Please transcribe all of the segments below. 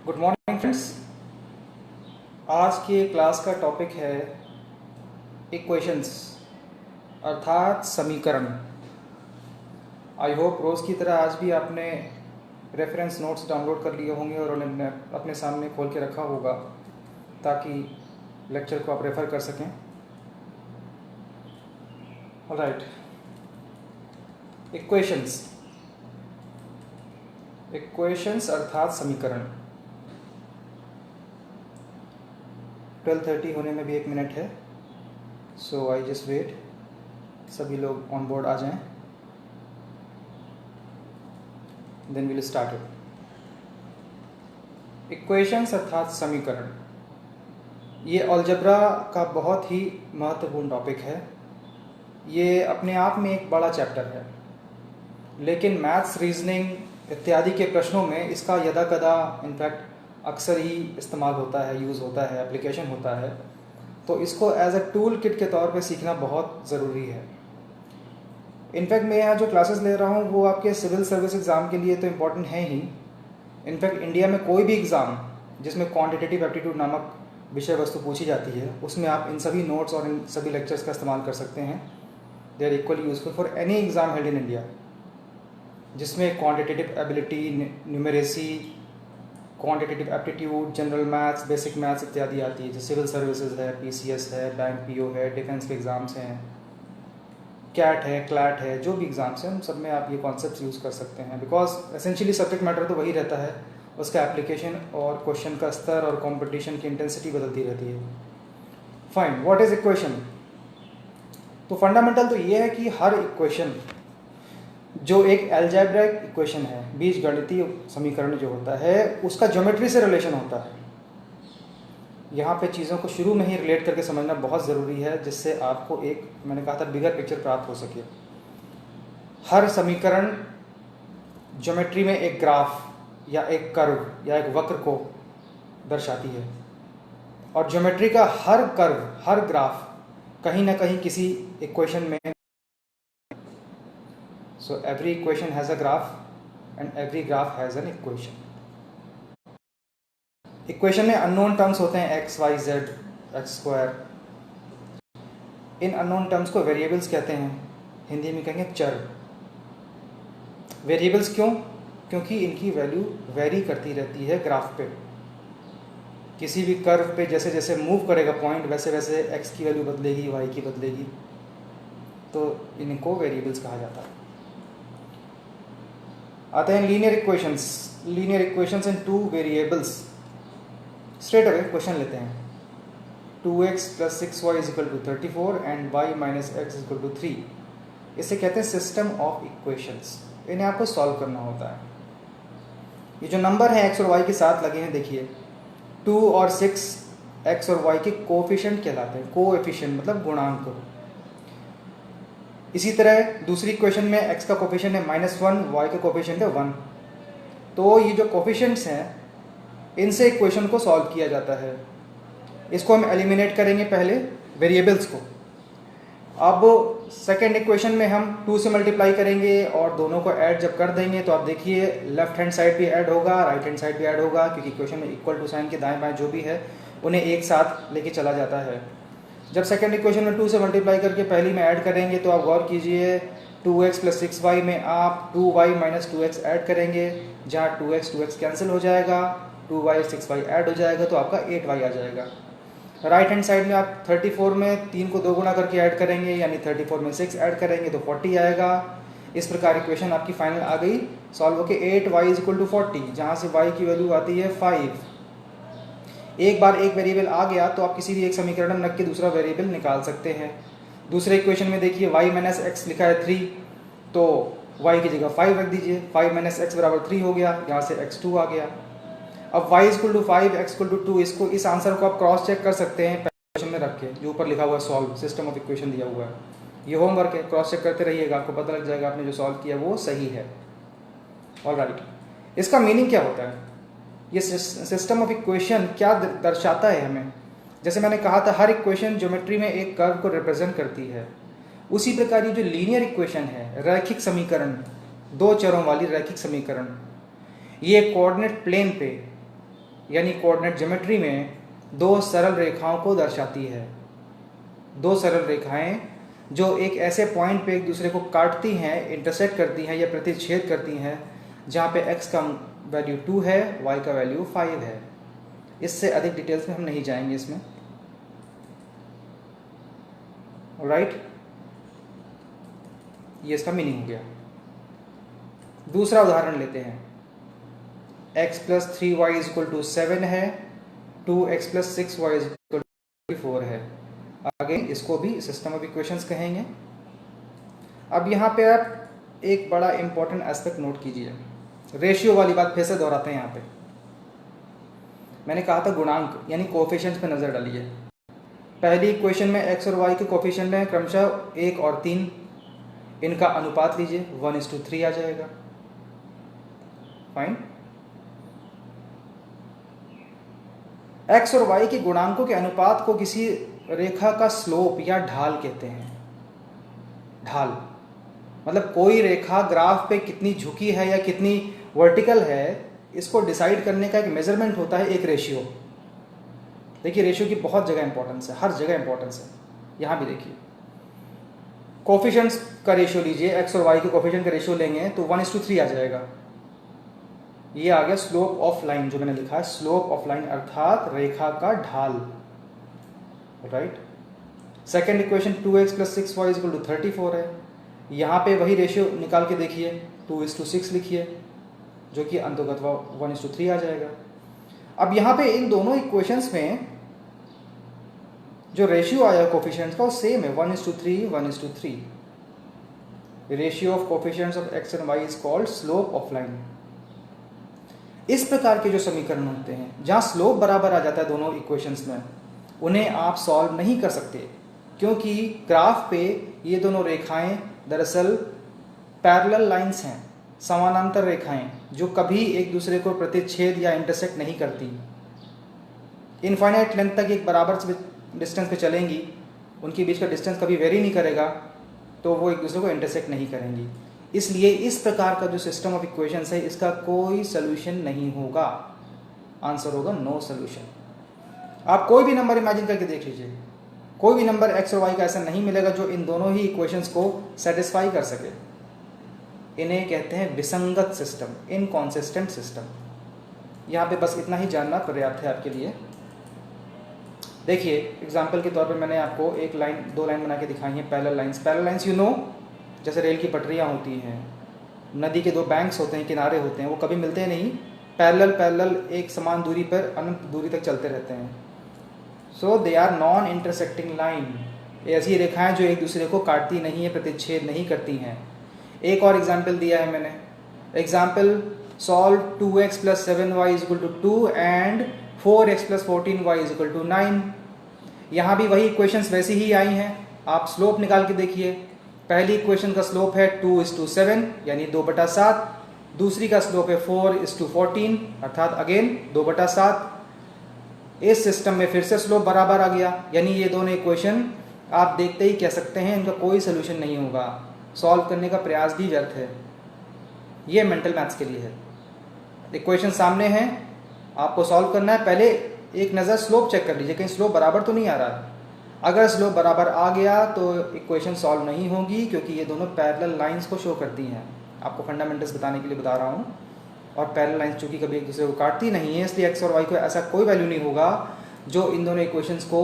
Good morning friends. आज के class का टॉपिक है इक्वेशंस अर्थात समीकरण। आई होप रोज़ की तरह आज भी आपने रेफरेंस नोट्स डाउनलोड कर लिए होंगे और उन्हें अपने सामने खोल के रखा होगा ताकि लेक्चर को आप रेफ़र कर सकें। ऑलराइट, इक्वेशंस अर्थात समीकरण। 12:30 होने में भी 1 मिनट है, सो आई जस्ट वेट। सभी लोग ऑन बोर्ड आ जाएं, then will start it. Equations अर्थात समीकरण, ये अलजेब्रा का बहुत ही महत्वपूर्ण टॉपिक है। ये अपने आप में एक बड़ा चैप्टर है, लेकिन मैथ्स, रीजनिंग इत्यादि के प्रश्नों में इसका यदा कदा इनफैक्ट अक्सर ही इस्तेमाल होता है, यूज़ होता है, एप्लीकेशन होता है। तो इसको एज अ टूल किट के तौर पे सीखना बहुत ज़रूरी है। इनफैक्ट मैं यहाँ जो क्लासेस ले रहा हूँ वो आपके सिविल सर्विस एग्ज़ाम के लिए तो इम्पॉर्टेंट है ही। इनफैक्ट इंडिया में कोई भी एग्ज़ाम जिसमें क्वांटिटेटिव एप्टीट्यूड नामक विषय वस्तु पूछी जाती है, उसमें आप इन सभी नोट्स और इन सभी लेक्चर्स का इस्तेमाल कर सकते हैं। They are equally useful for any exam held in India, जिसमें quantitative ability, numeracy, quantitative aptitude, general maths, basic maths इत्यादि आती है। जैसे सिविल सर्विसेज है, पीसीएस है, बैंक पीओ है, डिफेंस के एग्ज़ाम्स हैं, कैट है, क्लैट है, जो भी एग्ज़ाम्स हैं उन सब में आप ये कॉन्सेप्ट्स यूज़ कर सकते हैं। बिकॉज एसेंशियली सब्जेक्ट मैटर तो वही रहता है, उसका एप्लीकेशन और क्वेश्चन का स्तर और कंपटीशन की इंटेंसिटी बदलती रहती है। Fine, what is equation? तो फंडामेंटल तो ये है कि हर इक्वेशन जो एक एल्जेब्रिक इक्वेशन है, बीजगणितीय समीकरण जो होता है, उसका ज्योमेट्री से रिलेशन होता है। यहाँ पे चीज़ों को शुरू में ही रिलेट करके समझना बहुत ज़रूरी है, जिससे आपको एक, मैंने कहा था, बिगर पिक्चर प्राप्त हो सके। हर समीकरण ज्योमेट्री में एक ग्राफ या एक कर्व या एक वक्र को दर्शाती है, और ज्योमेट्री का हर कर्व, हर ग्राफ कहीं ना कहीं किसी इक्वेशन में। So every equation has a graph and every graph has an equation. Equation में अननोन टर्म्स होते हैं, x, y, z, x square. इन अननोन टर्म्स को वेरिएबल्स कहते हैं, हिंदी में कहेंगे चर। वेरिएबल्स क्यों? क्योंकि इनकी वैल्यू वेरी करती रहती है ग्राफ पे। किसी भी कर्व पे जैसे जैसे मूव करेगा पॉइंट, वैसे वैसे एक्स की वैल्यू बदलेगी, वाई की बदलेगी। तो इनको वेरिएबल्स कहा जाता है। आते हैं लीनियर इक्वेशंस। लीनियर इक्वेशंस इन two variables. Straight away question लेते हैं। 2x + 6y = 34 and y - x = 3। इसे कहते हैं सिस्टम ऑफ इक्वेशंस। इन्हें आपको सॉल्व करना होता है। ये जो नंबर हैं x और y के साथ लगे हैं, देखिए 2 और 6 x और y के कोएफिशिएंट कहलाते हैं। कोएफिशिएंट मतलब गुणांक। इसी तरह दूसरी इक्वेशन में x का कोएफिशिएंट है -1, y का कोएफिशिएंट है 1। तो ये जो कोएफिशिएंट्स हैं, इनसे इक्वेशन को सॉल्व किया जाता है। इसको हम एलिमिनेट करेंगे पहले वेरिएबल्स को। अब सेकेंड इक्वेशन में हम 2 से मल्टीप्लाई करेंगे और दोनों को ऐड जब कर देंगे तो आप देखिए लेफ्ट हैंड साइड भी ऐड होगा, राइट हैंड साइड भी ऐड होगा, क्योंकि इक्वेशन में इक्वल टू साइन के दाएं बाएं जो भी है उन्हें एक साथ लेके चला जाता है। जब सेकेंड इक्वेशन में 2 से मल्टीप्लाई करके पहली में ऐड करेंगे तो आप गौर कीजिए, 2x + 6y में आप 2y - 2x ऐड करेंगे, जहाँ 2x कैंसिल हो जाएगा, 2y 6y ऐड हो जाएगा तो आपका 8y आ जाएगा। राइट हैंड साइड में आप 34 में 3 को 2 गुना करके ऐड करेंगे, यानी 34 में 6 ऐड करेंगे तो 40 आएगा। इस प्रकार इक्वेशन आपकी फाइनल आ गई सॉल्व होके 8y = 40, जहाँ से y की वैल्यू आती है 5। एक बार एक वेरिएबल आ गया तो आप किसी भी एक समीकरण में रख के दूसरा वेरिएबल निकाल सकते हैं। दूसरे इक्वेशन में देखिए y - x लिखा है 3, तो y की जगह 5 रख दीजिए, 5 - x = 3 हो गया, यहाँ से x 2 आ गया। अब y = 5, x = 2, इसको, इस आंसर को आप क्रॉस चेक कर सकते हैं इक्वेशन में रख के, जो ऊपर लिखा हुआ है सॉल्व, सिस्टम ऑफ इक्वेशन दिया हुआ है। ये होमवर्क है, क्रॉस चेक करते रहिएगा, आपको पता लग जाएगा आपने जो सॉल्व किया वो सही है। ऑलराइट, इसका मीनिंग क्या होता है? ये सिस्टम ऑफ इक्वेशन क्या दर्शाता है हमें? जैसे मैंने कहा था, हर इक्वेशन ज्योमेट्री में एक कर्व को रिप्रेजेंट करती है। उसी प्रकार ये जो लीनियर इक्वेशन है, रैखिक समीकरण, 2 चरों वाली रैखिक समीकरण, ये कोऑर्डिनेट प्लेन पे यानी कोऑर्डिनेट ज्योमेट्री में दो सरल रेखाओं को दर्शाती है। दो सरल रेखाएं जो एक ऐसे पॉइंट पे एक दूसरे को काटती हैं, इंटरसेक्ट करती हैं या प्रतिच्छेद करती हैं जहाँ पे x का वैल्यू 2 है, y का वैल्यू 5 है। इससे अधिक डिटेल्स में हम नहीं जाएंगे इसमें। राइट, ये इसका मीनिंग हो गया। दूसरा उदाहरण लेते हैं। x plus 3y is equal to 7 है, 2x plus 6y is equal to 4 है। आगे इसको भी सिस्टम ऑफ इक्वेशंस कहेंगे। अब यहाँ पे आप एक बड़ा इंपॉर्टेंट एस्पेक्ट नोट कीजिए। रेशियो वाली बात फिर से दोहराते हैं। यहाँ पे मैंने कहा था गुणांक यानी कोएफिशिएंट्स पे नज़र डालिए। पहली इक्वेशन में x और y के कोएफिशिएंट हैं क्रमशः 1 और 3। इनका अनुपात लीजिए, 1:3 आ जाएगा। फाइन। x और y के गुणांकों के अनुपात को किसी रेखा का स्लोप या ढाल कहते हैं। ढाल मतलब कोई रेखा ग्राफ पे कितनी झुकी है या कितनी वर्टिकल है, इसको डिसाइड करने का एक मेजरमेंट होता है, एक रेशियो। देखिए रेशियो की बहुत जगह इंपॉर्टेंस है, हर जगह इंपॉर्टेंस है। यहाँ भी देखिए कोएफिशिएंट्स का रेशियो लीजिए, x और y के कोएफिशिएंट का रेशियो लेंगे तो 1:3 आ जाएगा। ये आ गया स्लोप ऑफ लाइन, जो मैंने लिखा है स्लोप ऑफ लाइन अर्थात रेखा का ढाल। Right. Second equation 2x plus 6y is equal to 34 है। यहाँ पे वही रेशियो निकाल के देखिए, 2:6 लिखिए, जो कि अंतर्गत 1:3 आ जाएगा। अब यहाँ पे इन दोनों इक्वेशंस में जो रेशियो आया कोएफिशिएंट्स का वो सेम है, 1:3 1:3। Ratio of coefficients of x and y is called slope of line. इस प्रकार के जो समीकरण होते हैं जहाँ स्लोप बराबर आ जाता है दोनों इक्वेशंस में, उन्हें आप सॉल्व नहीं कर सकते, क्योंकि ग्राफ पे ये दोनों रेखाएं दरअसल पैरेलल लाइंस हैं, समानांतर रेखाएं जो कभी एक दूसरे को प्रतिच्छेद या इंटरसेक्ट नहीं करती। इनफाइनाइट लेंथ तक एक बराबर डिस्टेंस पे चलेंगी, उनके बीच का डिस्टेंस कभी वेरी नहीं करेगा, तो वो एक दूसरे को इंटरसेक्ट नहीं करेंगी। इसलिए इस प्रकार का जो सिस्टम ऑफ इक्वेशंस है, इसका कोई सोल्यूशन नहीं होगा। आंसर होगा नो सोल्यूशन। आप कोई भी नंबर इमेजिन करके देख लीजिए, कोई भी नंबर x और y का ऐसा नहीं मिलेगा जो इन दोनों ही इक्वेशंस को सेटिस्फाई कर सके। इन्हें कहते हैं विसंगत सिस्टम, इनकॉन्सिस्टेंट सिस्टम। यहाँ पे बस इतना ही जानना पर्याप्त है आपके लिए। देखिए एग्जाम्पल के तौर पे मैंने आपको एक लाइन, दो लाइन बना के दिखाई है, parallel lines. Parallel lines you know, जैसे रेल की पटरियाँ होती हैं, नदी के दो बैंक्स होते हैं, किनारे होते हैं, वो कभी मिलते नहीं, पैरेलल एक समान दूरी पर अनंत दूरी तक चलते रहते हैं। So they are non intersecting line. ऐसी रेखाएं जो एक दूसरे को काटती नहीं है, प्रतिच्छेद नहीं करती हैं। एक और एग्जाम्पल दिया है मैंने, example solve 2x plus 7y is equal to 2 and 4x plus 14y is equal to 9। यहाँ भी वही इक्वेशंस वैसी ही आई हैं। आप स्लोप निकाल के देखिए। पहली इक्वेशन का स्लोप है 2:7 यानी 2/7, दूसरी का स्लोप है 4:14 अर्थात अगेन 2/7। इस सिस्टम में फिर से स्लोप बराबर आ गया, यानी ये दोनों इक्वेशन आप देखते ही कह सकते हैं इनका कोई सोल्यूशन नहीं होगा, सॉल्व करने का प्रयास भी व्यर्थ है। ये मेंटल मैथ्स के लिए है। इक्वेशन सामने है, आपको सॉल्व करना है, पहले एक नज़र स्लोप चेक कर लीजिए, कहीं स्लोप बराबर तो नहीं आ रहा है। अगर स्लोप बराबर आ गया तो इक्वेशन सॉल्व नहीं होगी, क्योंकि ये दोनों पैरेलल लाइंस को शो करती हैं। आपको फंडामेंटल्स बताने के लिए बता रहा हूँ। और पैरेलल लाइंस चूंकि कभी एक दूसरे को काटती नहीं है, इसलिए x और y को ऐसा कोई वैल्यू नहीं होगा जो इन दोनों इक्वेशंस को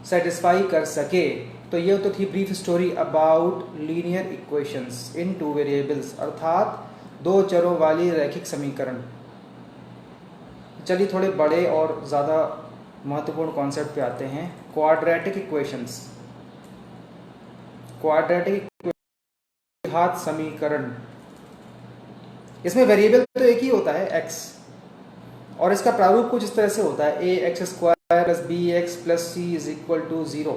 सेटिस्फाई कर सके। तो ये तो थी brief story about linear equations in two variables, अर्थात दो चरों वाली रैखिक समीकरण। चलिए थोड़े बड़े और ज़्यादा महत्वपूर्ण कॉन्सेप्ट पे आते हैं, क्वाड्रेटिक इक्वेशंस। क्वाड्रेटिक द्विघात समीकरण, इसमें वेरिएबल तो एक ही होता है x, और इसका प्रारूप कुछ इस तरह से होता है ax² + bx + c is equal to 0,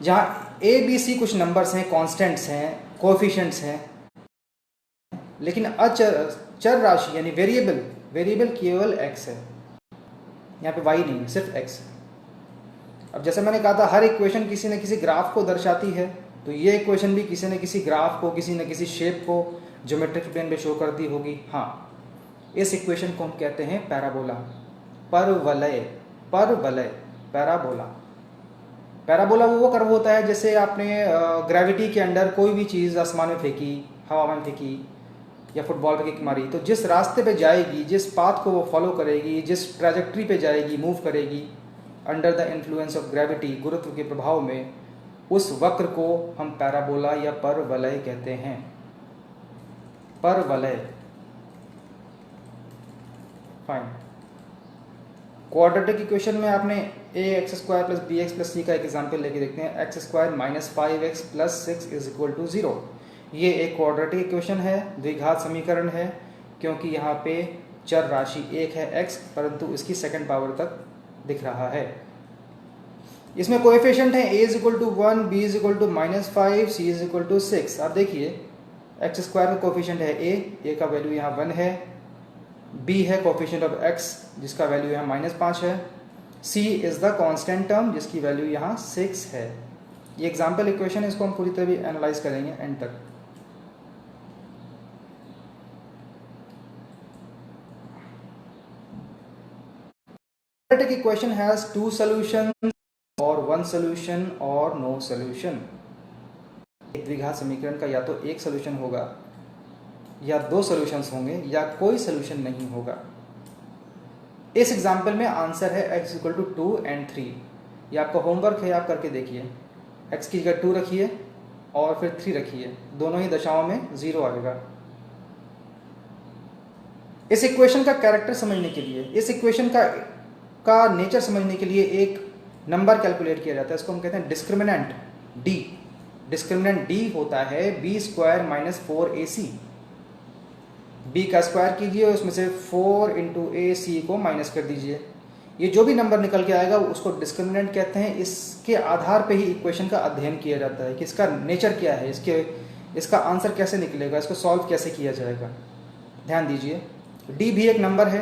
जहाँ a b c कुछ नंबर्स हैं, कांस्टेंट्स हैं, कोएफिशिएंट्स हैं, लेकिन चर राशि यानी वेरिएबल केवल x है। यहाँ पे y नहीं है, सिर्फ x है। अब जैसे मैंने कहा था, हर इक्वेशन किसी न किसी ग्राफ को दर्शाती है, तो ये इक्वेशन भी किसी न किसी ग्राफ को, किसी न किसी शेप को ज्योमेट्रिक प्लेन पे शो करती होगी। हाँ, इस इक्वेशन को हम कहते हैं पैराबोला, परवलय, परवलय, पैराबोला। पैराबोला वो कर्व होता है जैसे आपने ग्रेविटी के अंडर कोई भी चीज़ आसमान में फेंकी, हवा में फेंकी या फुटबॉल पे किक मारी, तो जिस रास्ते पे जाएगी, जिस पाथ को वो फॉलो करेगी, जिस ट्रैजेक्टरी पे जाएगी, मूव करेगी under the influence of gravity, गुरुत्व के प्रभाव में, उस वक्र को हम पैराबोला या परवलय कहते हैं। परवलय। फाइन। क्वाड्रेटिक इक्वेशन में आपने a x square plus b x plus c का एक एग्जाम्पल लेके देखते हैं। X square minus 5x plus 6 is equal to 0। ये एक क्वाड्रेटिक इक्वेशन है, द्विघात समीकरण है, क्योंकि यहाँ पे चर राशि एक है x, परंतु इसकी सेकंड पावर तक दिख रहा है। इसमें कोएफिशिएंट है a is equal to 1, b is equal to -5, c is equal to 6। आप देखिए एक्स स्क्वायर का कोएफिशिएंट है a का वैल्यू यहाँ 1 है, b है कोएफिशिएंट ऑफ x जिसका वैल्यू यहाँ -5 है, c is the constant term जिसकी वैल्यू यहाँ 6 है। ये एग्जाम्पल इक्वेशन है, इसको हम पूरी तरह एनालाइज करेंगे एंड तक। Quadratic equation has two solutions or one solution or no solution। एक द्विघात समीकरण का या तो एक सोल्यूशन होगा या दो सॉल्यूशंस होंगे या कोई सोल्यूशन नहीं होगा। इस एग्जाम्पल में आंसर है x इक्वल टू 2 and 3। ये आपका होमवर्क है, आप करके देखिए। x की जगह 2 रखिए और फिर 3 रखिए, दोनों ही दशाओं में 0 आएगा। इस इक्वेशन का कैरेक्टर समझने के लिए, इस इक्वेशन का नेचर समझने के लिए एक नंबर कैलकुलेट किया जाता है, इसको हम कहते हैं डिस्क्रिमिनेंट d। डिस्क्रिमिनेंट d होता है b square minus 4ac। b का स्क्वायर कीजिए, उसमें से 4 इंटू ac को माइनस कर दीजिए। ये जो भी नंबर निकल के आएगा उसको डिस्क्रिमिनेंट कहते हैं। इसके आधार पे ही इक्वेशन का अध्ययन किया जाता है कि इसका नेचर क्या है, इसका आंसर कैसे निकलेगा, इसको सॉल्व कैसे किया जाएगा। ध्यान दीजिए, d भी एक नंबर है,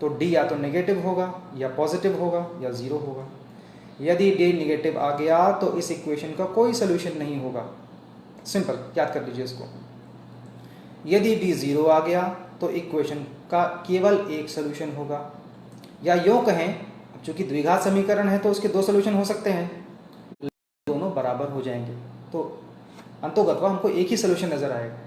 तो d या तो नेगेटिव होगा या पॉजिटिव होगा या 0 होगा। यदि d नेगेटिव आ गया तो इस इक्वेशन का कोई सोल्यूशन नहीं होगा। सिंपल, याद कर लीजिए इसको। यदि d 0 आ गया तो इक्वेशन का केवल एक सोल्यूशन होगा, या यूँ कहें चूंकि द्विघात समीकरण है तो उसके दो सोल्यूशन हो सकते हैं, दोनों बराबर हो जाएंगे, तो अंतोगत्वा हमको एक ही सोल्यूशन नजर आएगा।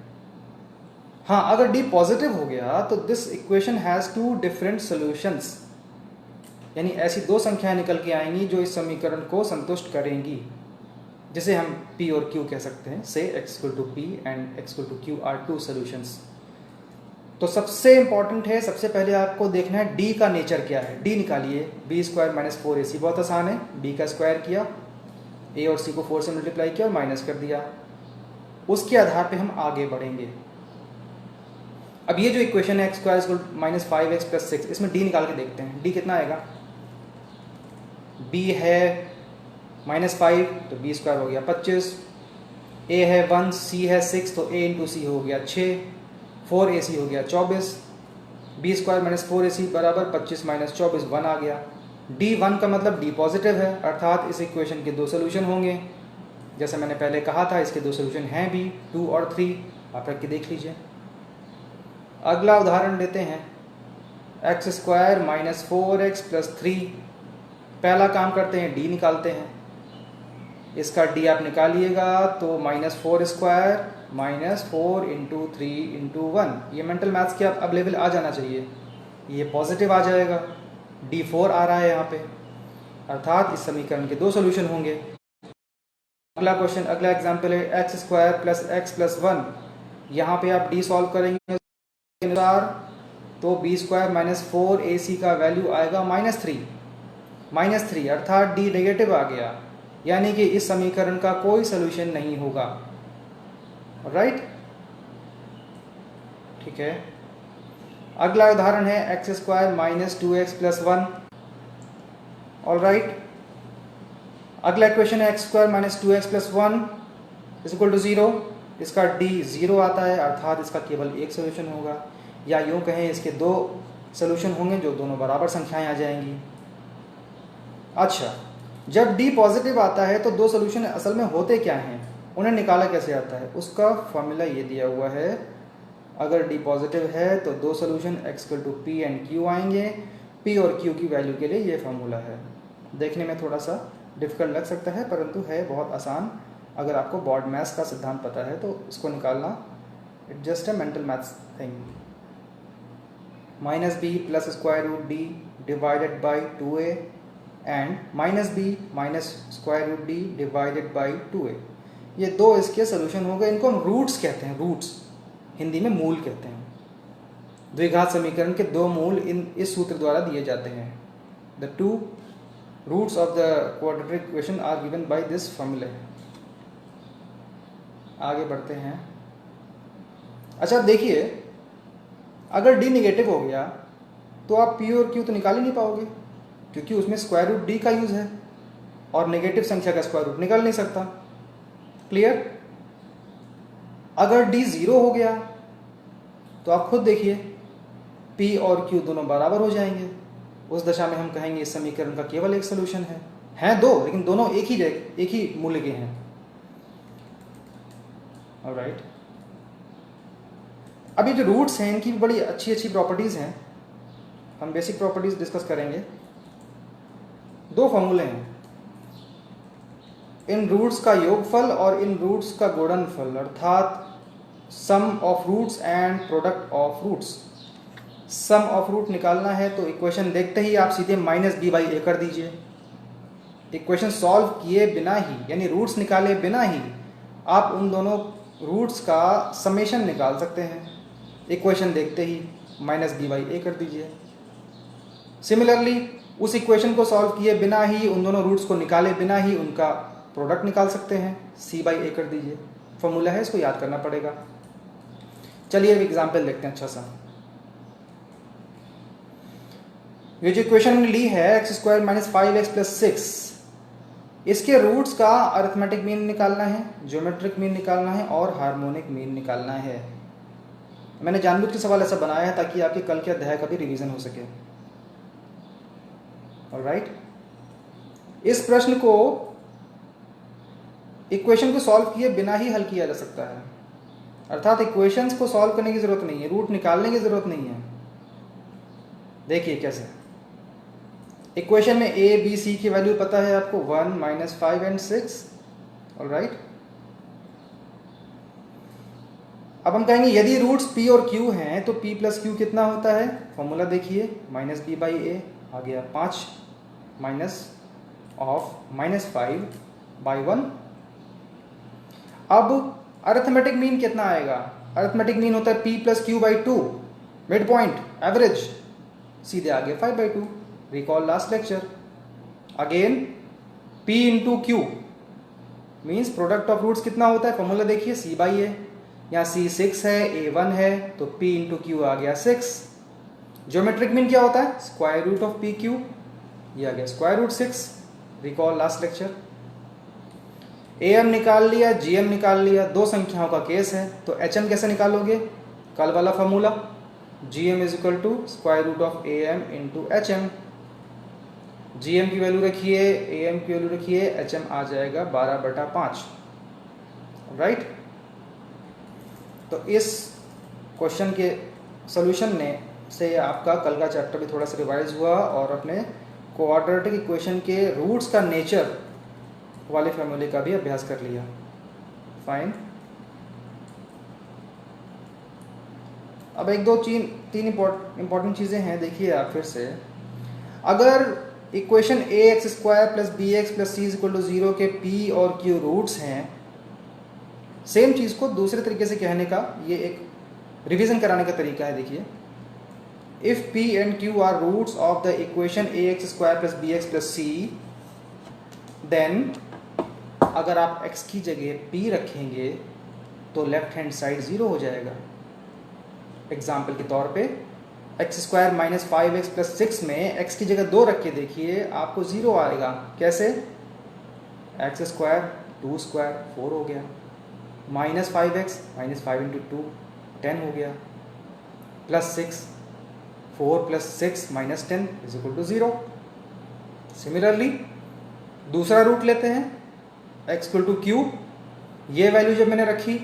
हाँ, अगर d पॉजिटिव हो गया तो this equation has two different solutions, यानी ऐसी दो संख्याएं निकल के आएंगी जो इस समीकरण को संतुष्ट करेंगी, जिसे हम p और q कह सकते हैं। Say x equal to p and x equal to q are two solutions. तो सबसे इंपॉर्टेंट है, सबसे पहले आपको देखना है d का नेचर क्या है। d निकालिए, b स्क्वायर माइनस 4ac, बहुत आसान है। b का स्क्वायर किया, a और c को 4 से मल्टीप्लाई किया और माइनस कर दिया। उसके आधार पे हम आगे बढ़ेंगे। अब ये जो इक्वेशन है x square equal minus 5x plus 6, इसमें d निकाल के देखते हैं। d कितना आएगा? b है -5 तो b स्क्वायर हो गया 25, a है 1, c है 6 तो a इंटू सी हो गया 6, 4ac हो गया 24, b स्क्वायर माइनस 4ac बराबर 25 माइनस 24 1 आ गया। d 1 का मतलब d पॉजिटिव है, अर्थात इस इक्वेशन के दो सोल्यूशन होंगे। जैसे मैंने पहले कहा था, इसके दो सोल्यूशन हैं भी, 2 और 3। आप रख के देख लीजिए। अगला उदाहरण लेते हैं, x square minus 4x plus 3। पहला काम करते हैं, d निकालते हैं। इसका d आप निकालिएगा तो -4 स्क्वायर -4 इंटू 3 इंटू 1। ये मेंटल मैथ्स के अब लेवल आ जाना चाहिए। ये पॉजिटिव आ जाएगा, d4 आ रहा है यहाँ पे, अर्थात इस समीकरण के दो सॉल्यूशन होंगे। अगला क्वेश्चन, अगला एग्जाम्पल है x square plus x plus 1। यहाँ पे आप d सॉल्व करेंगे तो b स्क्वायर माइनस 4ac का वैल्यू आएगा -3, अर्थात d नेगेटिव आ गया, यानी कि इस समीकरण का कोई सोल्यूशन नहीं होगा। राइट, ठीक है। अगला उदाहरण है x square minus 2x plus 1। All right, अगला इक्वेशन है x square minus 2x plus 1 is equal to 0। इसका d 0 आता है, अर्थात इसका केवल एक सोल्यूशन होगा, या यूँ कहें इसके दो सोल्यूशन होंगे जो दोनों बराबर संख्याएं आ जाएंगी। अच्छा, जब d पॉजिटिव आता है तो दो सोल्यूशन असल में होते क्या हैं, उन्हें निकाला कैसे आता है? उसका फॉर्मूला ये दिया हुआ है, अगर डी पॉजिटिव है तो दो solution x to p and q आएंगे। p और q की वैल्यू के लिए ये फार्मूला है। देखने में थोड़ा सा डिफिकल्ट लग सकता है परंतु है बहुत आसान। अगर आपको बॉड मैथ्स का सिद्धांत पता है तो इसको निकालना it just a mental maths thing. Minus b plus square root d divided by 2a and minus b minus square root d divided by 2a। ये दो इसके सोल्यूशन हो गए। इनको हम रूट्स कहते हैं, रूट्स हिंदी में मूल कहते हैं। द्विघात समीकरण के दो मूल इस सूत्र द्वारा दिए जाते हैं। The two roots of the quadratic equation are given by this formula. आगे बढ़ते हैं। अच्छा देखिए, अगर d निगेटिव हो गया तो आप p और q तो निकाल ही नहीं पाओगे क्योंकि उसमें स्क्वायर रूट d का यूज है और नेगेटिव संख्या का स्क्वायर रूट निकाल नहीं सकता। क्लियर? अगर d 0 हो गया तो आप खुद देखिए p और q दोनों बराबर हो जाएंगे। उस दशा में हम कहेंगे इस समीकरण का केवल एक सोल्यूशन है। हैं दो लेकिन दोनों एक ही मूल्य के हैं। ऑलराइट, अभी जो रूट्स हैं इनकी बड़ी अच्छी अच्छी प्रॉपर्टीज हैं। हम बेसिक प्रॉपर्टीज डिस्कस करेंगे। दो फॉर्मूले हैं, इन रूट्स का योगफल और इन रूट्स का गुणनफल, अर्थात sum of roots and product of roots. Sum of root निकालना है तो इक्वेशन देखते ही आप सीधे माइनस बी बाई ए कर दीजिए। इक्वेशन सॉल्व किए बिना ही यानी रूट्स निकाले बिना ही आप उन दोनों रूट्स का समेशन निकाल सकते हैं। इक्वेशन देखते ही माइनस बी बाई ए कर दीजिए। सिमिलरली उस इक्वेशन को सॉल्व किए बिना ही, उन दोनों रूट्स को निकाले बिना ही उनका प्रोडक्ट निकाल सकते हैं। सी बाई ए कर दीजिए। फॉर्मूला है, इसको याद करना पड़ेगा। चलिए एक एग्जाम्पल देखते हैं अच्छा सा। ये जो इक्वेशन हमने ली है x square minus 5x plus 6, इसके रूट्स का अरिथमेटिक मीन निकालना है, ज्योमेट्रिक मीन निकालना है और हार्मोनिक मीन निकालना है। मैंने जानबूझ के सवाल ऐसा बनाया है ताकि आपके कल के अध्याय का भी रिवीजन हो सके। ऑलराइट, इस प्रश्न को इक्वेशन को सॉल्व किए बिना ही हल किया जा सकता है। अर्थात इक्वेशंस को सॉल्व करने की जरूरत नहीं है, रूट निकालने की जरूरत नहीं है। देखिए कैसे। इक्वेशन में a b c की वैल्यू पता है आपको, 1 माइनस 5 एंड 6। ऑलराइट, अब हम कहेंगे यदि रूट्स p और q हैं तो p प्लस q कितना होता है। फॉर्मूला देखिए, माइनस बी बाई ए आ गया 5 माइनस ऑफ माइनस 5 बाई 1। अब अरिथमेटिक मीन कितना आएगा। अरिथमेटिक मीन होता है p plus q by 2, mid point, average. सीधे आगे 5 by 2। Recall last lecture. Again p into q means product of roots कितना होता है। फॉर्मूला देखिए, c बाई ए। यहाँ c 6 है, a 1 है तो p इंटू क्यू आ गया 6। ज्योमेट्रिक मीन क्या होता है, square root of p q, ये आ गया square root 6। Recall last lecture. am निकाल लिया, gm निकाल लिया, दो संख्याओं का केस है तो hm कैसे निकालोगे। कल वाला formula, gm is equal to square root of am into hm। gm की वैल्यू रखिए, am की वैल्यू रखिए, hm आ जाएगा 12/5। राइट, तो इस क्वेश्चन के सॉल्यूशन ने से आपका कल का चैप्टर भी थोड़ा सा रिवाइज हुआ और अपने क्वाड्रेटिक इक्वेशन के रूट्स का नेचर वाले फॉर्मूले का भी अभ्यास कर लिया। फाइन। अब एक दो तीन इंपॉर्टेंट चीज़ें हैं, देखिए आप फिर से। अगर equation a x square plus b x plus c equal to 0 के p और q रूट्स हैं, सेम चीज़ को दूसरे तरीके से कहने का ये एक रिवीजन कराने का तरीका है। देखिए, if p and q are roots of the equation a x square plus b x plus c, then अगर आप x की जगह p रखेंगे तो लेफ्ट हैंड साइड 0 हो जाएगा। एग्जाम्पल के तौर पे x square minus 5x plus 6 में x की जगह 2 रख के देखिए, आपको 0 आएगा। कैसे, एक्स स्क्वायर 2 स्क्वायर 4 हो गया, माइनस 5x माइनस 5 इंटू 2 10 हो गया, plus 6 4 plus 6 minus 10 is equal to 0। Similarly दूसरा रूट लेते हैं, x इक्वल टू क्यू। ये वैल्यू जब मैंने रखी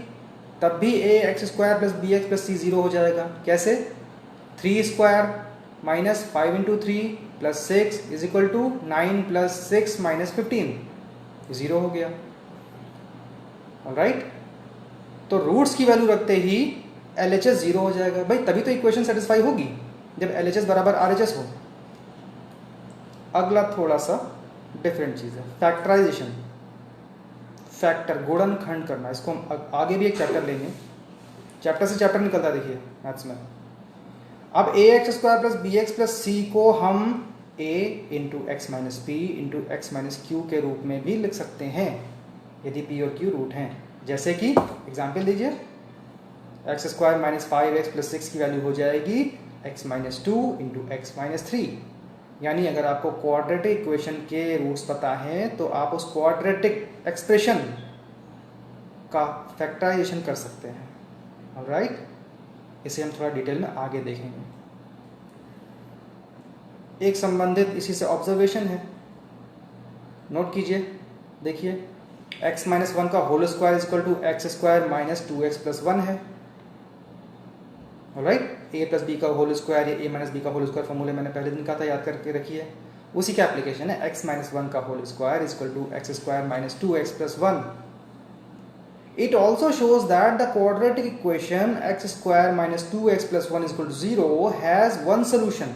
तब भी a x square plus b x plus c zero हो जाएगा। कैसे? 3 square minus 5 into 3 plus 6 is equal to 9 plus 6 minus 15, zero हो गया। ऑलराइट, तो रूट्स की वैल्यू रखते ही LHS ज़ीरो हो जाएगा भाई, तभी तो इक्वेशन सेटिस्फाई होगी जब LHS बराबर RHS हो। अगला थोड़ा सा डिफरेंट चीज़ है, फैक्टराइजेशन, फैक्टर गुणनखंड करना। इसको हम आगे भी एक चैप्टर लेंगे, चैप्टर से चैप्टर निकलता है देखिए मैथ्स में। अब a x square plus b x plus c को हम a into x minus p into x minus q के रूप में भी लिख सकते हैं यदि p और q रूट हैं। जैसे कि एग्जाम्पल दीजिए, x square minus 5x plus 6 की वैल्यू हो जाएगी x minus 2 into x minus 3। यानी अगर आपको क्वाड्रेटिक इक्वेशन के रूट्स पता हैं तो आप उस क्वाड्रेटिक एक्सप्रेशन का फैक्टराइजेशन कर सकते हैं। ऑलराइट, इसे हम थोड़ा डिटेल में आगे देखेंगे। एक संबंधित इसी से ऑब्जर्वेशन है, नोट कीजिए। देखिए, x माइनस 1 का whole square is equal to x square minus 2x plus 1 है। ऑलराइट, a प्लस बी का होल स्क्वायर या a माइनस बी का होल स्क्वायर फॉर्मूले मैंने पहले दिन कहा था, याद करके रखिए। उसी का एप्लीकेशन है, x माइनस 1 का whole square is equal to x square minus 2x plus 1। It also shows that the quadratic equation x square minus 2x plus 1 is equal to 0 has one solution,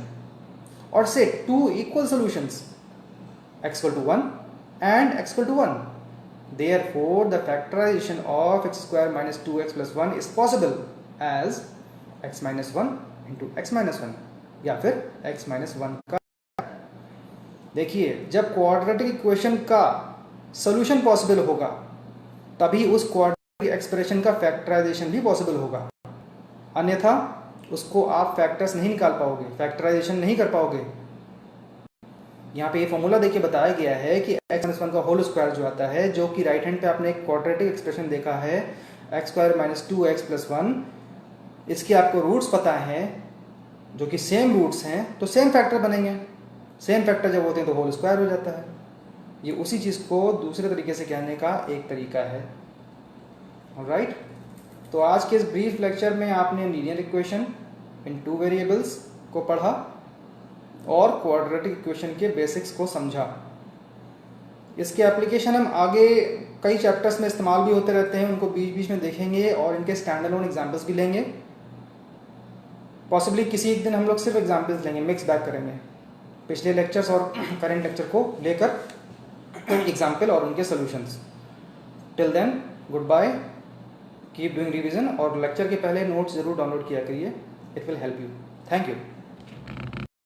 or say two equal solutions, x equal to 1 and x equal to 1. Therefore, the factorization of x square minus 2x plus 1 is possible as x minus 1 into x minus 1 या फिर x minus 1 का। देखिए, जब quadratic equation का solution possible होगा तभी उस quadratic expression का फैक्टराइजेशन भी पॉसिबल होगा, अन्यथा उसको आप फैक्टर्स नहीं निकाल पाओगे, फैक्टराइजेशन नहीं कर पाओगे। यहाँ पे ये फॉर्मूला देखिए बताया गया है कि एक्स माइनस 1 का होल स्क्वायर जो आता है, जो कि राइट हैंड पे आपने एक क्वाड्रेटिक एक्सप्रेशन देखा है x square minus 2x plus 1, इसके आपको रूट्स पता हैं जो कि सेम रूट्स हैं, तो सेम फैक्टर बनेंगे। सेम फैक्टर जब होते हैं तो होल स्क्वायर हो जाता है। ये उसी चीज़ को दूसरे तरीके से कहने का एक तरीका है। ऑलराइट, तो आज के इस ब्रीफ लेक्चर में आपने linear equation in two variables को पढ़ा और क्वाड्रेटिक इक्वेशन के बेसिक्स को समझा। इसके एप्लीकेशन हम आगे कई चैप्टर्स में इस्तेमाल भी होते रहते हैं, उनको बीच बीच में देखेंगे और इनके स्टैंड अलोन एग्जाम्पल्स भी लेंगे। पॉसिबली किसी एक दिन हम लोग सिर्फ एग्जाम्पल्स लेंगे, मिक्स बैक करेंगे पिछले लेक्चर्स और करंट लेक्चर को लेकर एग्जाम्पल और उनके solutions. Till then good bye, keep doing revision और लेक्चर के पहले नोट्स जरूर डाउनलोड किया करिए, it will help you. Thank you.